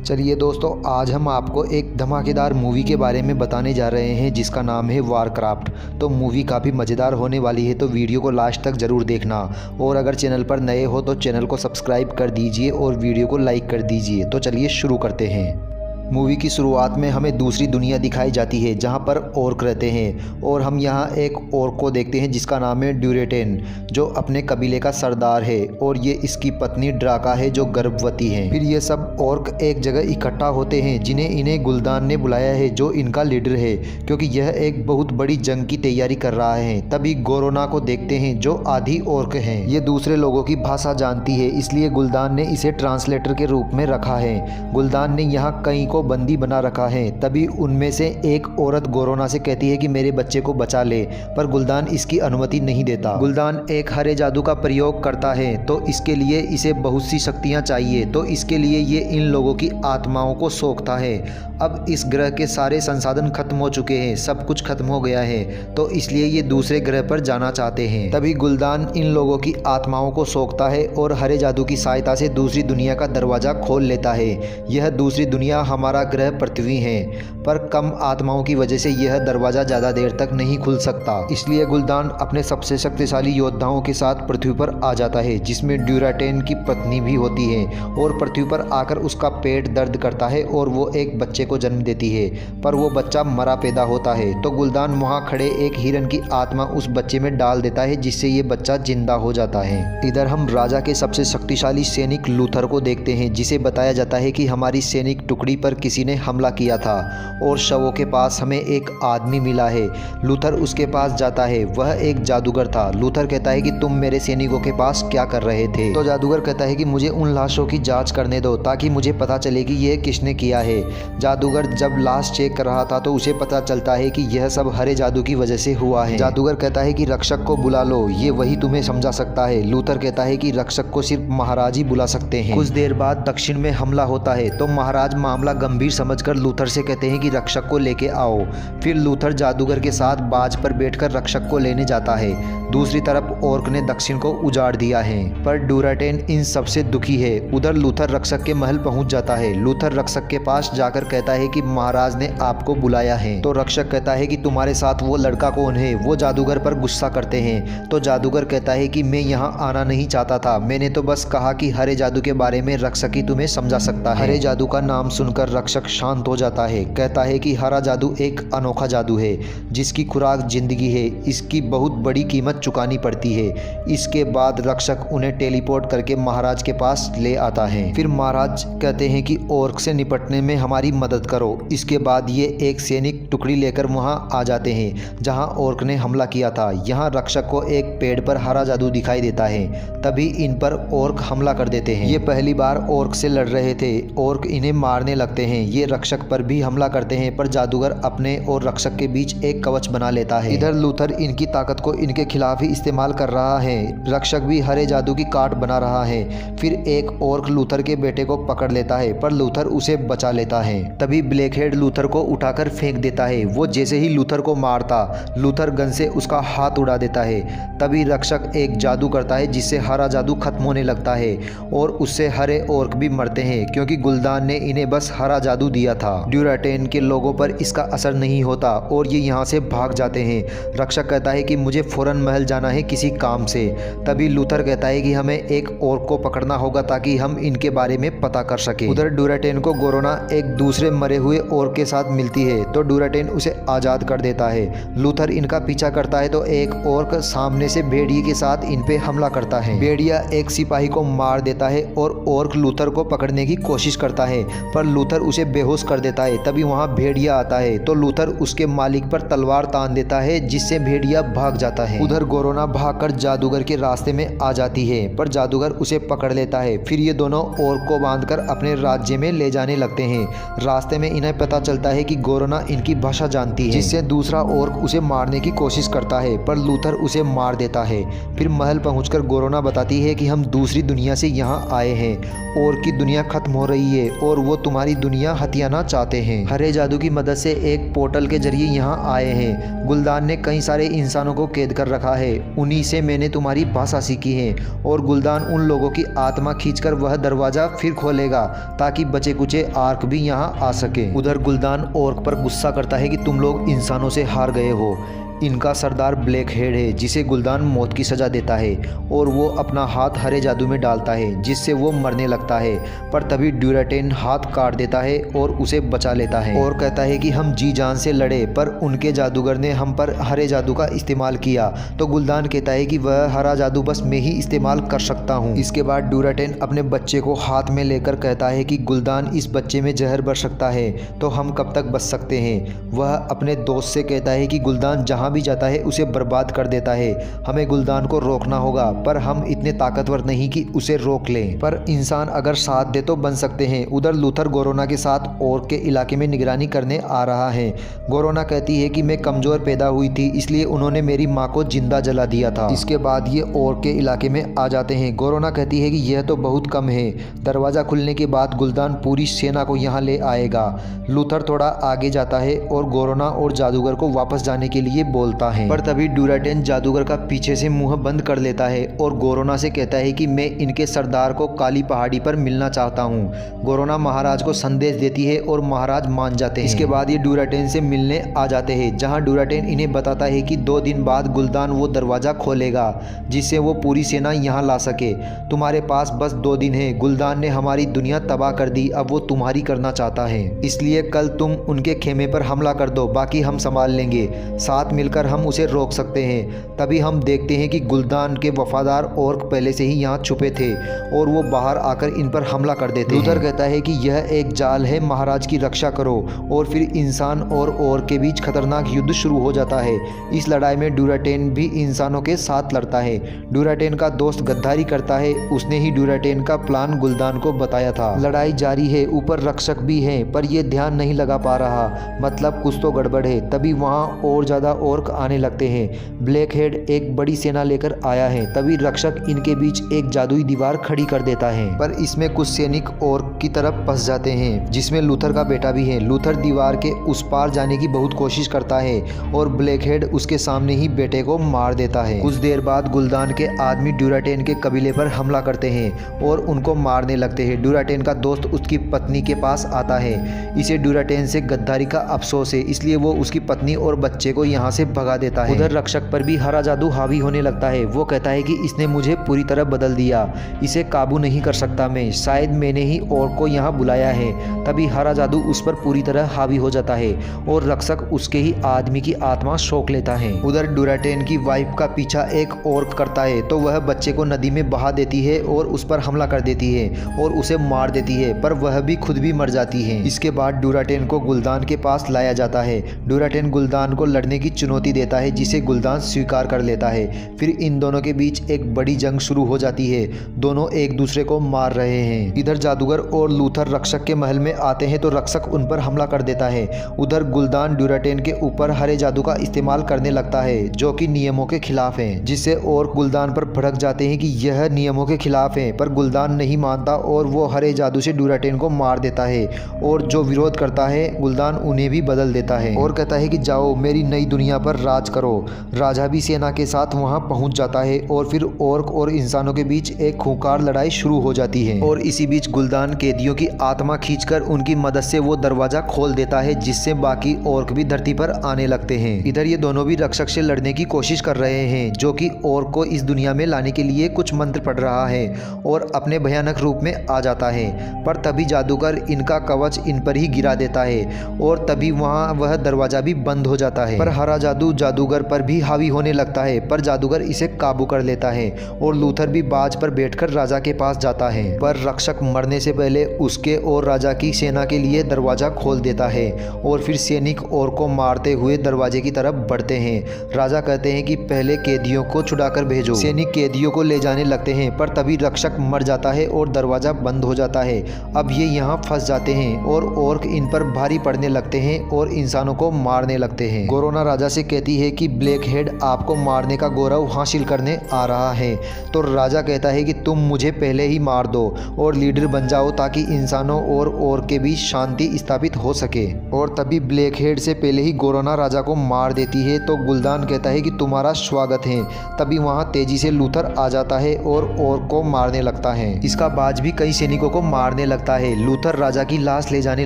चलिए दोस्तों, आज हम आपको एक धमाकेदार मूवी के बारे में बताने जा रहे हैं जिसका नाम है वारक्राफ्ट। तो मूवी काफ़ी मज़ेदार होने वाली है, तो वीडियो को लास्ट तक ज़रूर देखना। और अगर चैनल पर नए हो तो चैनल को सब्सक्राइब कर दीजिए और वीडियो को लाइक कर दीजिए। तो चलिए शुरू करते हैं। मूवी की शुरुआत में हमें दूसरी दुनिया दिखाई जाती है जहां पर ऑर्क रहते हैं और हम यहां एक ऑर्क को देखते हैं जिसका नाम है ड्यूरेटेन, जो अपने कबीले का सरदार है और ये इसकी पत्नी ड्राका है जो गर्भवती है। फिर ये सब ऑर्क एक जगह इकट्ठा होते हैं जिन्हें इन्हें गुलदान ने बुलाया है जो इनका लीडर है, क्योंकि यह एक बहुत बड़ी जंग की तैयारी कर रहा है। तभी गोरोना को देखते हैं जो आधी ऑर्क है। ये दूसरे लोगों की भाषा जानती है, इसलिए गुलदान ने इसे ट्रांसलेटर के रूप में रखा है। गुलदान ने यहाँ कई को बंदी बना रखा है। तभी उनमें से एक औरत गोरोना से कहती है कि मेरे बच्चे को बचा ले, पर गुलदान इसकी अनुमति नहीं देता। गुलदान एक हरे जादू का प्रयोग करता है, तो इसके लिए इसे बहुत सी शक्तियां चाहिए, तो इसके लिए ये इन लोगों की आत्माओं को सोखता है। अब इस ग्रह के सारे संसाधन खत्म हो चुके हैं, सब कुछ खत्म हो गया है, तो इसलिए ये दूसरे ग्रह पर जाना चाहते हैं। तभी गुलदान इन लोगों की आत्माओं को सोखता है और हरे जादू की सहायता से दूसरी दुनिया का दरवाजा खोल लेता है। यह दूसरी दुनिया हमारा ग्रह पृथ्वी है, पर कम आत्माओं की वजह से यह दरवाजा ज़्यादा देर तक नहीं खुल सकता। इसलिए गुलदान अपने सबसे शक्तिशाली योद्धाओं के साथ पृथ्वी पर आ जाता है, जिसमें ड्यूराटेन की पत्नी भी होती है। और पृथ्वी पर आकर उसका पेट दर्द करता है और वो एक बच्चे को जन्म देती है, पर वो बच्चा मरा पैदा होता है। तो गुलदान वहाँ खड़े एक हिरन की आत्मा उस बच्चे में डाल देता है, जिससे ये बच्चा जिंदा हो जाता है। इधर हम राजा के सबसे शक्तिशाली सैनिक लूथर को देखते हैं, जिसे बताया जाता है कि हमारी सैनिक टुकड़ी पर किसी ने हमला किया था और शवों के पास हमें एक आदमी मिला है। लूथर उसके पास जाता है, वह एक जादूगर था। लूथर कहता है कि तुम मेरे सैनिकों के पास क्या कर रहे थे? तो जादूगर कहता है कि मुझे उन लाशों की जांच करने दो ताकि मुझे पता चले कि यह किसने किया है। जादूगर जब लाश चेक कर रहा था तो उसे पता चलता है कि यह सब हरे जादू की वजह से हुआ है। जादूगर कहता है कि रक्षक को बुला लो, ये वही तुम्हें समझा सकता है। लूथर कहता है कि रक्षक को सिर्फ महाराज ही बुला सकते हैं। कुछ देर बाद दक्षिण में हमला होता है, तो महाराज मामला गंभीर समझकर लूथर से कहते हैं कि रक्षक को लेके आओ। फिर लूथर जादूगर के साथ बाज पर बैठकर रक्षक को लेने जाता है। दूसरी तरफ ऑर्क ने दक्षिण को उजाड़ दिया है, पर ड्यूराटेन इन सबसे दुखी है। उधर लूथर रक्षक के महल पहुंच जाता है। लूथर रक्षक के पास जाकर कहता है कि महाराज ने आपको बुलाया है। तो रक्षक कहता है कि तुम्हारे साथ वो लड़का कौन है? वो जादूगर पर गुस्सा करते हैं। तो जादूगर कहता है कि मैं यहाँ आना नहीं चाहता था, मैंने तो बस कहा कि हरे जादू के बारे में रक्षक ही तुम्हें समझा सकता है। हरे जादू का नाम सुनकर रक्षक शांत हो जाता है, कहता है कि हरा जादू एक अनोखा जादू है जिसकी खुराक जिंदगी है, इसकी बहुत बड़ी कीमत चुकानी पड़ती है। इसके बाद रक्षक उन्हें टेलीपोर्ट करके महाराज के पास ले आता है। फिर महाराज कहते हैं कि ऑर्क से निपटने में हमारी मदद करो। इसके बाद ये एक सैनिक टुकड़ी लेकर वहां आ जाते हैं जहां ऑर्क ने हमला किया था। यहाँ रक्षक को एक पेड़ पर हरा जादू दिखाई देता है, तभी इन पर ऑर्क हमला कर देते हैं। ये पहली बार ऑर्क से लड़ रहे थे। ऑर्क इन्हें मारने लगते हैं। ये रक्षक पर भी हमला करते हैं, पर जादूगर अपने और रक्षक के बीच एक कवच बना लेता है। इधर लूथर इनकी ताकत को इनके खिलाफ ही इस्तेमाल कर रहा है। रक्षक भी हरे जादू की काट बना रहा है। फिर एक ऑर्क लूथर के बेटे को पकड़ लेता है, पर लूथर उसे बचा लेता है। तभी ब्लैकहेड लूथर को उठाकर फेंक देता है। वो जैसे ही लूथर को मारता, लूथर गन से उसका हाथ उड़ा देता है। तभी रक्षक एक जादू करता है जिससे हरा जादू खत्म होने लगता है और उससे हरे ऑर्क भी मरते हैं, क्योंकि गुलदान ने इन्हें बस हरा जादू दिया था। ड्यूराटेन के लोगों पर इसका असर नहीं होता और ये यहाँ से भाग जाते हैं। रक्षक कहता है कि मुझे फौरन महल जाना है किसी काम से। तभी लूथर कहता है कि हमें एक ऑर्क को पकड़ना होगा ताकि हम इनके बारे में पता कर सके। उधर ड्यूराटेन को गोरोना एक दूसरे मरे हुए ऑर्क के साथ मिलती है, तो ड्यूराटेन उसे आज़ाद कर देता है। लूथर इनका पीछा करता है, तो एक ऑर्क सामने से भेड़िए के साथ इन पे हमला करता है। भेड़िया एक सिपाही को मार देता है और ऑर्क लूथर को पकड़ने की कोशिश करता है, पर लूथर उसे बेहोश कर देता है। तभी वहाँ भेड़िया आता है, तो लूथर उसके मालिक पर तलवार तान देता है, जिससे भेड़िया भाग जाता है। उधर गोरोना भागकर जादूगर के रास्ते में आ जाती है, पर जादूगर उसे पकड़ लेता है। फिर ये दोनों ऑर्क को बांधकर अपने राज्य में ले जाने लगते हैं। रास्ते में इन्हें पता चलता है कि गोरोना इनकी भाषा जानती है, जिससे दूसरा ऑर्क उसे मारने की कोशिश करता है, पर लूथर उसे मार देता है। फिर महल पहुंचकर गोरोना बताती है कि हम दूसरी दुनिया से यहाँ आए हैं। ऑर्क की दुनिया खत्म हो रही है और वो तुम्हारी दुनिया दुनिया हथियाना चाहते हैं। हरे जादू की मदद से एक पोर्टल के जरिए यहाँ आए हैं। गुलदान ने कई सारे इंसानों को कैद कर रखा है, उन्हीं से मैंने तुम्हारी भाषा सीखी है। और गुलदान उन लोगों की आत्मा खींचकर वह दरवाज़ा फिर खोलेगा ताकि बचे कुचे आर्क भी यहाँ आ सके। उधर गुलदान ऑर्क पर गुस्सा करता है कि तुम लोग इंसानों से हार गए हो। इनका सरदार ब्लैक हेड है जिसे गुलदान मौत की सज़ा देता है और वो अपना हाथ हरे जादू में डालता है जिससे वो मरने लगता है। पर तभी ड्यूराटेन हाथ काट देता है और उसे बचा लेता है और कहता है कि हम जी जान से लड़े पर उनके जादूगर ने हम पर हरे जादू का इस्तेमाल किया। तो गुलदान कहता है कि वह हरा जादू बस मैं ही इस्तेमाल कर सकता हूँ। इसके बाद ड्यूराटेन अपने बच्चे को हाथ में लेकर कहता है कि गुलदान इस बच्चे में जहर भर सकता है तो हम कब तक बच सकते हैं। वह अपने दोस्त से कहता है कि गुलदान जहाँ भी जाता है उसे बर्बाद कर देता है, हमें गुलदान को रोकना होगा पर हम इतने ताकतवर नहीं कि उसे रोक लें, पर इंसान अगर साथ दे तो बन सकते हैं। उधर लूथर गोरोना के साथ ऑर्क के इलाके में निगरानी करने आ रहा है। गोरोना कहती है कि मैं कमज़ोर पैदा हुई थी इसलिए उन्होंने मेरी माँ को जिंदा जला दिया था। इसके बाद ये ऑर्क के इलाके में आ जाते हैं। गोरोना कहती है कि यह तो बहुत कम है, दरवाज़ा खुलने के बाद गुलदान पूरी सेना को यहाँ ले आएगा। लूथर थोड़ा आगे जाता है और गोरोना और जादूगर को वापस जाने के लिए बोलता है, पर तभी ड्यूराटेन जादूगर का पीछे से मुंह बंद कर लेता है और गोरोना से कहता है कि मैं इनके सरदार को काली पहाड़ी पर मिलना चाहता हूँ। गोरोना महाराज को संदेश देती है और महाराज मान जाते हैं। इसके बाद ये ड्यूराटेन से मिलने आ जाते हैं जहाँ ड्यूराटेन इन्हें बताता है कि 2 दिन बाद गुलदान वो दरवाज़ा खोलेगा जिससे वो पूरी सेना यहाँ ला सके। तुम्हारे पास बस 2 दिन है। गुलदान ने हमारी दुनिया तबाह कर दी, अब वो तुम्हारी करना चाहता है, इसलिए कल तुम उनके खेमे पर हमला कर दो, बाकी हम संभाल लेंगे। साथ मिलकर हम उसे रोक सकते हैं। तभी हम देखते हैं कि गुलदान के वफादार ऑर्क पहले से ही यहाँ छुपे थे और वो बाहर आकर इन पर हमला कर देते हैं। लूथर कहता है कि यह एक जाल है, महाराज की रक्षा करो। और फिर इंसान और ऑर्क के बीच खतरनाक युद्ध शुरू हो जाता है। इस लड़ाई में ड्यूराटेन भी इंसानों के साथ लड़ता है। ड्यूराटेन का दोस्त गद्दारी करता है, उसने ही ड्यूराटेन का प्लान गुलदान को बताया था। लड़ाई जारी है, ऊपर रक्षक भी हैं पर ये ध्यान नहीं लगा पा रहा, मतलब कुछ तो गड़बड़ है। तभी वहाँ और ज़्यादा ऑर्क आने लगते हैं। ब्लैक हेड एक बड़ी सेना लेकर आया है। तभी रक्षक इनके बीच एक जादुई दीवार खड़ी कर देता है, पर इसमें कुछ सैनिक ऑर्क की तरफ फंस जाते हैं जिसमें लूथर का बेटा भी है। लूथर दीवार के उस पार जाने की बहुत कोशिश करता है और ब्लैक हेड उसके सामने ही बेटे को मार देता है। कुछ देर बाद गुलदान के आदमी ड्यूराटेन के कबीले पर हमला करते हैं और उनको मारने लगते हैं। ड्यूराटेन का दोस्त उसकी पत्नी के पास आता है। इसे ड्यूराटेन से गद्दारी का अफसोस है, इसलिए वो उसकी पत्नी और बच्चे को यहाँ से भगा देता है। उधर रक्षक पर भी हरा जादू हावी होने लगता है। वो कहता है कि इसने मुझे पूरी तरह बदल दिया, इसे काबू नहीं कर सकता मैं, शायद मैंने ही ऑर्क को यहाँ बुलाया है। तभी हरा जादू उस पर पूरी तरह हावी हो जाता है और रक्षक उसके ही आदमी की आत्मा सोख लेता है। उधर ड्यूराटेन की वाइफ का पीछा एक ऑर्क करता है तो वह बच्चे को नदी में बहा देती है और उस पर हमला कर देती है और उसे मार देती है, पर वह भी खुद भी मर जाती है। इसके बाद ड्यूराटेन को गुलदान के पास लाया जाता है। ड्यूराटेन गुलदान को लड़ने की चुनौती देता है जिसे गुलदान स्वीकार कर लेता है। फिर इन दोनों के बीच एक बड़ी जंग शुरू हो जाती है। दोनों एक दूसरे को मार रहे हैं। इधर जादूगर और लूथर रक्षक के महल में आते हैं तो रक्षक उन पर हमला कर देता है। उधर गुलदान ड्यूराटेन के ऊपर हरे जादू का इस्तेमाल करने लगता है जो कि नियमों के खिलाफ है, जिससे और गुलदान पर भड़क जाते हैं कि यह नियमों के खिलाफ है, पर गुलदान नहीं मानता और वो हरे जादू से ड्यूराटेन को मार देता है। और जो विरोध करता है गुलदान उन्हें भी बदल देता है और कहता है कि जाओ मेरी नई दुनिया पर राज करो। राजा भी सेना के साथ वहां पहुंच जाता है और फिर ऑर्क और इंसानों के बीच एक खूंखार लड़ाई शुरू हो जाती है। और इसी बीच गुलदान कैदियों की आत्मा खींचकर उनकी मदद से वो दरवाजा खोल देता है जिससे बाकी ऑर्क भी धरती पर आने लगते हैं। इधर ये दोनों भी रक्षक से लड़ने की कोशिश कर रहे हैं जो कि ऑर्क को इस दुनिया में लाने के लिए कुछ मंत्र पढ़ रहा है और अपने भयानक रूप में आ जाता है। पर तभी जादूगर इनका कवच इन पर ही गिरा देता है और तभी वहाँ वह दरवाजा भी बंद हो जाता है। पर हरा जादू जादूगर पर भी हावी होने लगता है, पर जादूगर इसे काबू कर लेता है और लूथर भी बाज पर बैठकर राजा के पास जाता है। पर रक्षक मरने से पहले उसके और राजा की सेना के लिए दरवाजा खोल देता है और फिर सैनिक ऑर्क को मारते हुए दरवाजे की तरफ बढ़ते हैं। राजा कहते हैं कि पहले कैदियों को छुड़ाकर भेजो। सैनिक कैदियों को ले जाने लगते हैं पर तभी रक्षक मर जाता है और दरवाजा बंद हो जाता है। अब ये यहाँ फंस जाते हैं और ऑर्क इन पर भारी पड़ने लगते हैं और इंसानों को मारने लगते हैं। गोरोना राजा से से कहती है कि ब्लैक हेड आपको मारने का गौरव हासिल करने आ रहा है। तो राजा कहता है कि तुम मुझे पहले ही मार दो और लीडर बन जाओ ताकि इंसानों और के बीच शांति स्थापित हो सके। और तभी ब्लैक हेड से पहले ही गोराना राजा को मार देती है। तो गुलदान कहता है कि तुम्हारा स्वागत है। तभी वहाँ तेजी से लूथर आ जाता है और को मारने लगता है। इसका बाज भी कई सैनिकों को मारने लगता है। लूथर राजा की लाश ले जाने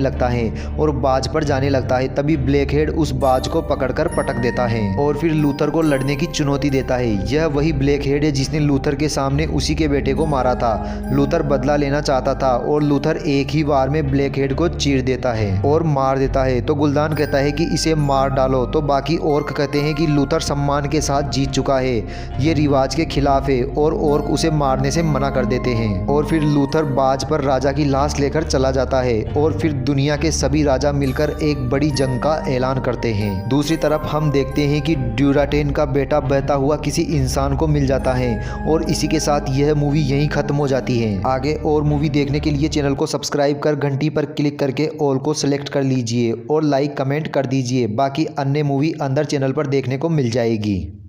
लगता है और बाज पर जाने लगता है। तभी ब्लैक हेड उस बाज को पकड़कर पटक देता है और फिर लूथर को लड़ने की चुनौती देता है। यह वही ब्लैक हेड है जिसने लूथर के सामने उसी के बेटे को मारा था। लूथर बदला लेना चाहता था और लूथर एक ही बार में ब्लैक हेड को चीर देता है और मार देता है। तो गुलदान कहता है कि इसे मार डालो। तो बाकी ऑर्क कहते हैं कि लूथर सम्मान के साथ जीत चुका है, ये रिवाज के खिलाफ है, और ऑर्क उसे मारने से मना कर देते हैं। और फिर लूथर बाज पर राजा की लाश लेकर चला जाता है और फिर दुनिया के सभी राजा मिलकर एक बड़ी जंग का ऐलान करते हैं। दूसरी तरफ हम देखते हैं कि ड्यूराटेन का बेटा बहता हुआ किसी इंसान को मिल जाता है और इसी के साथ यह मूवी यहीं खत्म हो जाती है। आगे और मूवी देखने के लिए चैनल को सब्सक्राइब कर घंटी पर क्लिक करके ऑल को सिलेक्ट कर लीजिए और लाइक कमेंट कर दीजिए। बाकी अन्य मूवी अंदर चैनल पर देखने को मिल जाएगी।